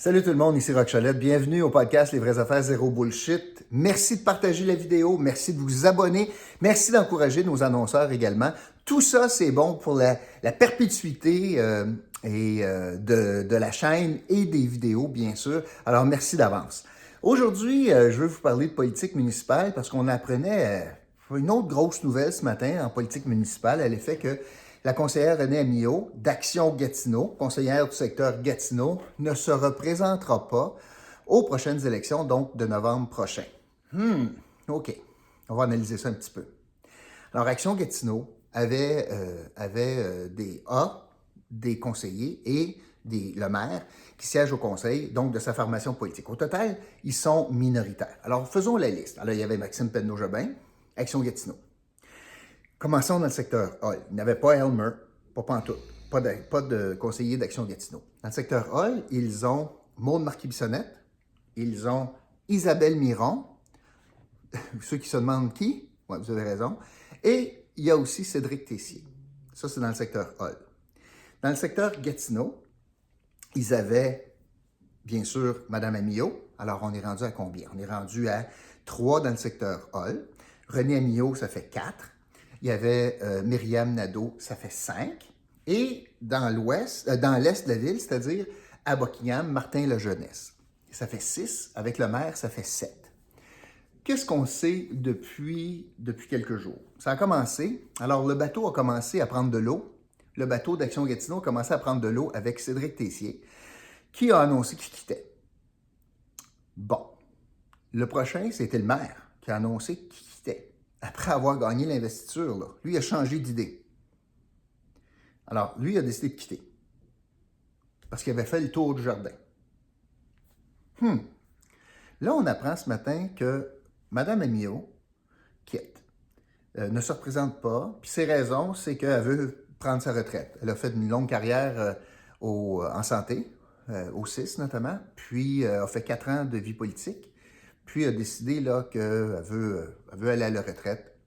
Salut tout le monde, ici Rock Cholette. Bienvenue au podcast Les vraies affaires zéro bullshit. Merci de partager la vidéo, merci de vous abonner, merci d'encourager nos annonceurs également. Tout ça, c'est bon pour la perpétuité de la chaîne et des vidéos, bien sûr. Alors, merci d'avance. Aujourd'hui, je veux vous parler de politique municipale parce qu'on apprenait une autre grosse nouvelle ce matin en politique municipale à l'effet que la conseillère Renée Amillot, d'Action Gatineau, conseillère du secteur Gatineau, ne se représentera pas aux prochaines élections, donc de novembre prochain. OK. On va analyser ça un petit peu. Alors, Action Gatineau avait des conseillers et le maire qui siègent au conseil, donc de sa formation politique. Au total, ils sont minoritaires. Alors, faisons la liste. Alors, il y avait Maxime Penneau-Jobin, Action Gatineau. Commençons dans le secteur Hall. Il n'y avait pas Elmer, pas pantoute, pas de conseiller d'Action Gatineau. Dans le secteur Hall, ils ont Maude Marquis-Bissonnette, ils ont Isabelle Miron, ceux qui se demandent qui, ouais, vous avez raison, et il y a aussi Cédric Tessier. Ça, c'est dans le secteur Hall. Dans le secteur Gatineau, ils avaient, bien sûr, Mme Amillot. Alors, on est rendu à combien? On est rendu à 3 dans le secteur Hall. Renée Amillot, ça fait 4. Il y avait Myriam Nadeau, ça fait 5. Et dans l'est de la ville, c'est-à-dire à Buckingham, Martin Lejeunesse, ça fait 6. Avec le maire, ça fait 7. Qu'est-ce qu'on sait depuis quelques jours? Ça a commencé. Alors, le bateau a commencé à prendre de l'eau. Le bateau d'Action Gatineau a commencé à prendre de l'eau avec Cédric Tessier, qui a annoncé qu'il quittait. Bon. Le prochain, c'était le maire qui a annoncé qu'il quittait. Après avoir gagné l'investiture, là, lui a changé d'idée. Alors, lui a décidé de quitter. Parce qu'il avait fait le tour du jardin. Là, on apprend ce matin que Mme Amillot quitte. Ne se représente pas. Puis ses raisons, c'est qu'elle veut prendre sa retraite. Elle a fait une longue carrière en santé, au CIS notamment, puis a fait 4 ans de vie politique. Puis a décidé qu'elle veut aller à la retraite.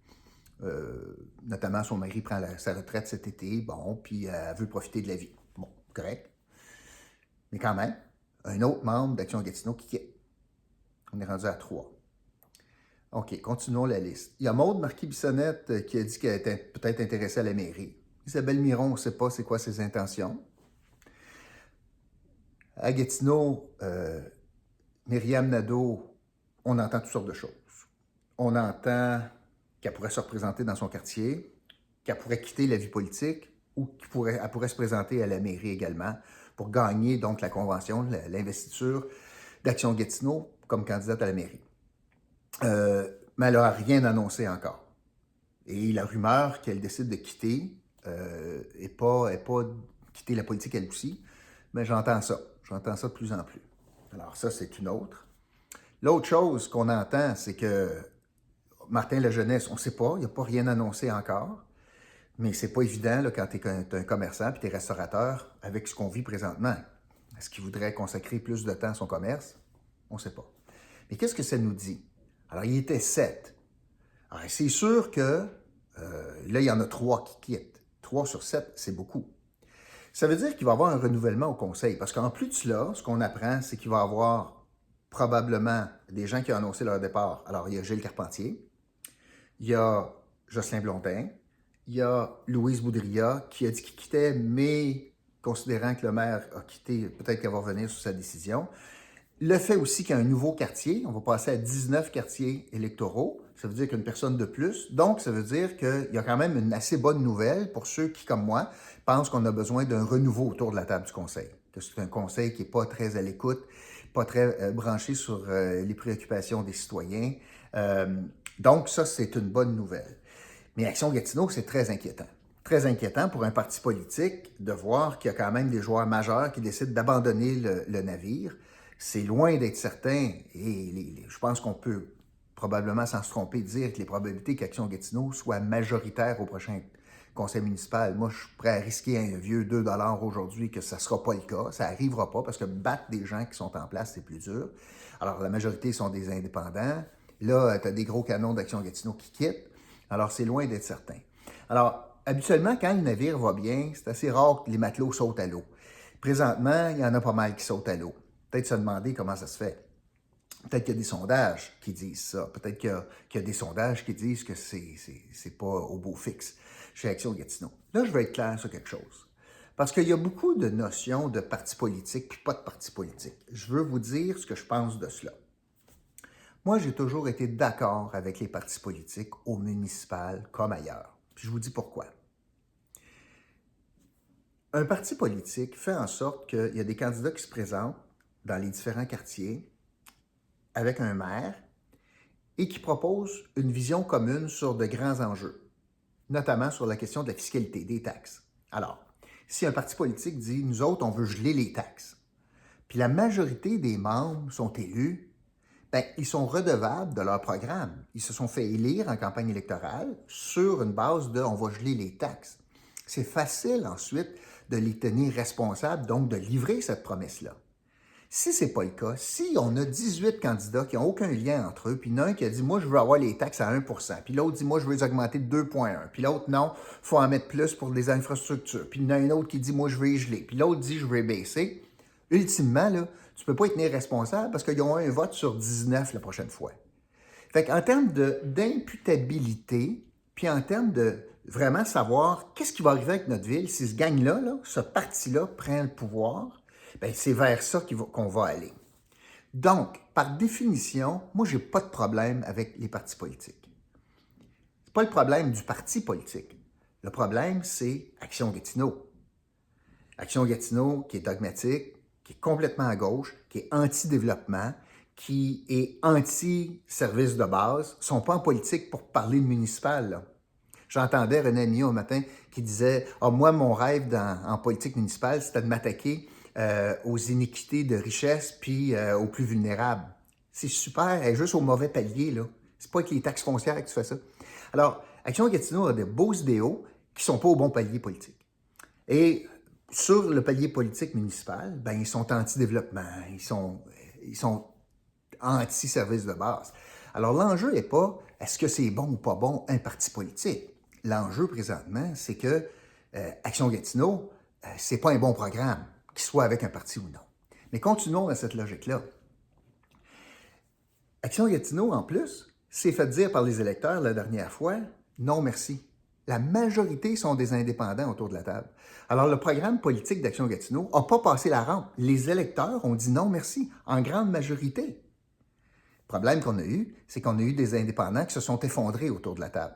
Notamment, son mari prend sa retraite cet été. Bon, puis elle veut profiter de la vie. Bon, correct. Mais quand même, un autre membre d'Action Gatineau qui quitte. On est rendu à 3. OK, continuons la liste. Il y a Maude Marquis-Bissonnette qui a dit qu'elle était peut-être intéressée à la mairie. Isabelle Miron, on ne sait pas c'est quoi ses intentions. À Gatineau, Myriam Nadeau, on entend toutes sortes de choses. On entend qu'elle pourrait se représenter dans son quartier, qu'elle pourrait quitter la vie politique ou qu'elle pourrait se présenter à la mairie également pour gagner donc la convention, l'investiture d'Action Gatineau comme candidate à la mairie. Mais elle n'a rien annoncé encore. Et la rumeur qu'elle décide de quitter n'est pas quitter la politique elle aussi, mais j'entends ça. J'entends ça de plus en plus. Alors ça, c'est une autre. L'autre chose qu'on entend, c'est que Martin Lejeunesse, on ne sait pas, il n'y a pas rien annoncé encore, mais c'est pas évident là, quand tu es un commerçant et tu es restaurateur avec ce qu'on vit présentement. Est-ce qu'il voudrait consacrer plus de temps à son commerce? On ne sait pas. Mais qu'est-ce que ça nous dit? Alors, il était 7. Alors, c'est sûr que là, il y en a 3 qui quittent. 3 sur 7, c'est beaucoup. Ça veut dire qu'il va y avoir un renouvellement au conseil, parce qu'en plus de cela, ce qu'on apprend, c'est qu'il va y avoir probablement des gens qui ont annoncé leur départ. Alors, il y a Gilles Carpentier, il y a Jocelyn Blondin, il y a Louise Boudria qui a dit qu'il quittait, mais considérant que le maire a quitté, peut-être qu'elle va revenir sur sa décision. Le fait aussi qu'il y a un nouveau quartier, on va passer à 19 quartiers électoraux, ça veut dire qu'une personne de plus. Donc, ça veut dire qu'il y a quand même une assez bonne nouvelle pour ceux qui, comme moi, pensent qu'on a besoin d'un renouveau autour de la table du conseil. Que c'est un conseil qui n'est pas très à l'écoute, pas très branché sur les préoccupations des citoyens. Donc, ça, c'est une bonne nouvelle. Mais Action Gatineau, c'est très inquiétant. Très inquiétant pour un parti politique de voir qu'il y a quand même des joueurs majeurs qui décident d'abandonner le navire. C'est loin d'être certain, et je pense qu'on peut probablement sans se tromper dire que les probabilités qu'Action Gatineau soit majoritaire au prochain conseil municipal, moi je suis prêt à risquer un vieux 2 $ aujourd'hui que ça ne sera pas le cas, ça n'arrivera pas parce que battre des gens qui sont en place, c'est plus dur. Alors la majorité sont des indépendants. Là, tu as des gros canons d'Action Gatineau qui quittent. Alors c'est loin d'être certain. Alors habituellement, quand le navire va bien, c'est assez rare que les matelots sautent à l'eau. Présentement, il y en a pas mal qui sautent à l'eau. peut-être se demander comment ça se fait. Peut-être qu'il y a des sondages qui disent ça. Peut-être qu'il y a des sondages qui disent que c'est pas au beau fixe chez Action Gatineau. Là, je vais être clair sur quelque chose. Parce qu'il y a beaucoup de notions de parti politique puis pas de parti politique. Je veux vous dire ce que je pense de cela. Moi, j'ai toujours été d'accord avec les partis politiques au municipal comme ailleurs. Puis je vous dis pourquoi. Un parti politique fait en sorte qu'il y a des candidats qui se présentent dans les différents quartiers avec un maire et qui proposent une vision commune sur de grands enjeux, notamment sur la question de la fiscalité, des taxes. Alors, si un parti politique dit « nous autres, on veut geler les taxes », puis la majorité des membres sont élus, bien, ils sont redevables de leur programme. Ils se sont fait élire en campagne électorale sur une base de « on va geler les taxes ». C'est facile ensuite de les tenir responsables, donc de livrer cette promesse-là. Si ce n'est pas le cas, si on a 18 candidats qui n'ont aucun lien entre eux, puis il y en a un qui a dit « moi, je veux avoir les taxes à 1%, puis l'autre dit « moi, je veux les augmenter de 2,1 », puis l'autre « non, il faut en mettre plus pour les infrastructures », puis il y en a un autre qui dit « moi, je veux les geler », puis l'autre dit « je veux les baisser », ultimement, là, tu ne peux pas être tenir responsable parce qu'ils ont un vote sur 19 la prochaine fois. Fait qu'en termes d'imputabilité, puis en termes de vraiment savoir qu'est-ce qui va arriver avec notre ville si ce gang-là, ce parti-là prend le pouvoir, bien, c'est vers ça qu'on va aller. Donc, par définition, moi, je n'ai pas de problème avec les partis politiques. Ce n'est pas le problème du parti politique. Le problème, c'est Action Gatineau. Action Gatineau qui est dogmatique, qui est complètement à gauche, qui est anti-développement, qui est anti-service de base, ne sont pas en politique pour parler de municipal, là. J'entendais René Amillon un matin qui disait « Ah, moi, mon rêve en politique municipale, c'était de m'attaquer aux iniquités de richesse puis aux plus vulnérables. » C'est super, elle est juste au mauvais palier, là. C'est pas avec les taxes foncières que tu fais ça. Alors, Action Gatineau a de beaux idéaux qui ne sont pas au bon palier politique. Et sur le palier politique municipal, ben, ils sont anti-développement, ils sont anti-service de base. Alors, l'enjeu n'est pas est-ce que c'est bon ou pas bon un parti politique. L'enjeu présentement, c'est que Action Gatineau, c'est pas un bon programme, qu'il soit avec un parti ou non. Mais continuons dans cette logique-là. Action Gatineau, en plus, s'est fait dire par les électeurs la dernière fois, non merci. La majorité sont des indépendants autour de la table. Alors, le programme politique d'Action Gatineau n'a pas passé la rampe. Les électeurs ont dit non merci, en grande majorité. Le problème qu'on a eu, c'est qu'on a eu des indépendants qui se sont effondrés autour de la table.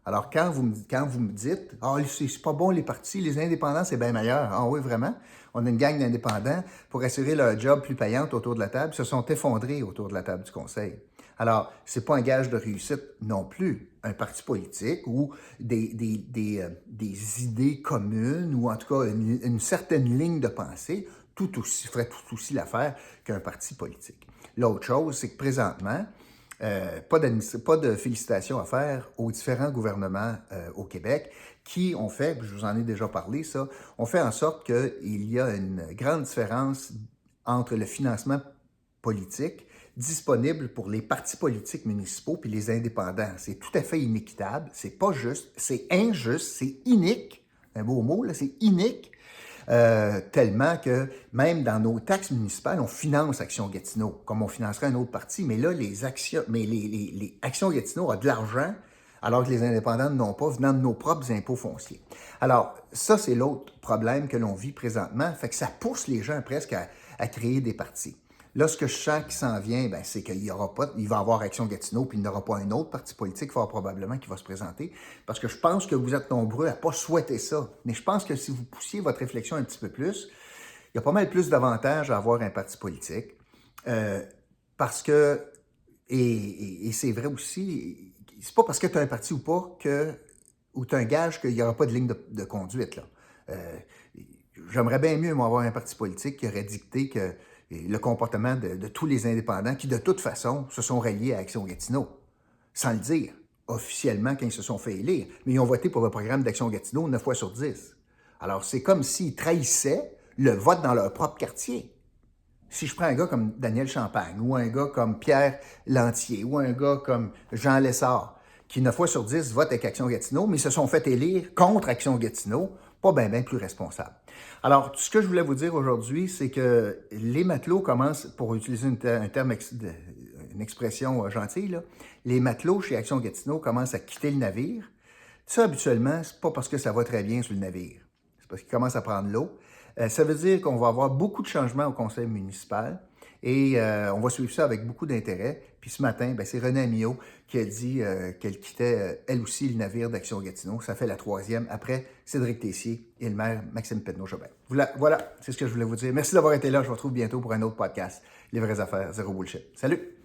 Alors, quand vous me dites « Ah, c'est pas bon les partis, les indépendants, c'est bien meilleur. » Ah oui, vraiment? On a une gang d'indépendants pour assurer leur job plus payante autour de la table, se sont effondrés autour de la table du conseil. Alors, ce n'est pas un gage de réussite non plus. Un parti politique ou des idées communes ou en tout cas une certaine ligne de pensée ferait tout aussi l'affaire qu'un parti politique. L'autre chose, c'est que présentement, pas de félicitations à faire aux différents gouvernements au Québec qui ont fait, je vous en ai déjà parlé, ça, ont fait en sorte qu'il y a une grande différence entre le financement politique disponible pour les partis politiques municipaux puis les indépendants. C'est tout à fait inéquitable, c'est pas juste, c'est injuste, c'est inique, un beau mot, là, c'est inique, tellement que même dans nos taxes municipales, on finance Action Gatineau, comme on financerait un autre parti, mais là, les Actions Gatineau ont de l'argent, alors que les indépendants n'ont pas, venant de nos propres impôts fonciers. Alors, ça, c'est l'autre problème que l'on vit présentement, fait que ça pousse les gens presque à créer des partis. Là, ce que je sens qui s'en vient, ben, c'est qu'il y aura pas, il va y avoir Action Gatineau, puis il n'y aura pas un autre parti politique, fort probablement, qui va se présenter, parce que je pense que vous êtes nombreux à ne pas souhaiter ça. Mais je pense que si vous poussiez votre réflexion un petit peu plus, il y a pas mal plus d'avantages à avoir un parti politique, parce que, et c'est vrai aussi, c'est pas parce que tu as un parti ou pas ou tu as un gage qu'il n'y aura pas de ligne de conduite, là. J'aimerais bien mieux, moi, avoir un parti politique qui aurait dicté que le comportement de tous les indépendants qui, de toute façon, se sont ralliés à Action Gatineau, sans le dire, officiellement, quand ils se sont fait élire. Mais ils ont voté pour le programme d'Action Gatineau 9 fois sur 10. Alors, c'est comme s'ils trahissaient le vote dans leur propre quartier. Si je prends un gars comme Daniel Champagne, ou un gars comme Pierre Lantier, ou un gars comme Jean Lessard, qui 9 fois sur 10 votent avec Action Gatineau, mais se sont fait élire contre Action Gatineau, pas bien plus responsables. Alors, ce que je voulais vous dire aujourd'hui, c'est que les matelots commencent, pour utiliser une expression gentille, là, les matelots chez Action Gatineau commencent à quitter le navire. Ça, habituellement, c'est pas parce que ça va très bien sur le navire. C'est parce qu'ils commencent à prendre l'eau. Ça veut dire qu'on va avoir beaucoup de changements au conseil municipal et on va suivre ça avec beaucoup d'intérêt. Puis ce matin, c'est René Amillot qui a dit qu'elle quittait elle aussi le navire d'Action Gatineau. Ça fait la 3e après Cédric Tessier et le maire Maxime Pedneau-Jobin. Voilà, c'est ce que je voulais vous dire. Merci d'avoir été là. Je vous retrouve bientôt pour un autre podcast. Les vraies affaires, zéro bullshit. Salut!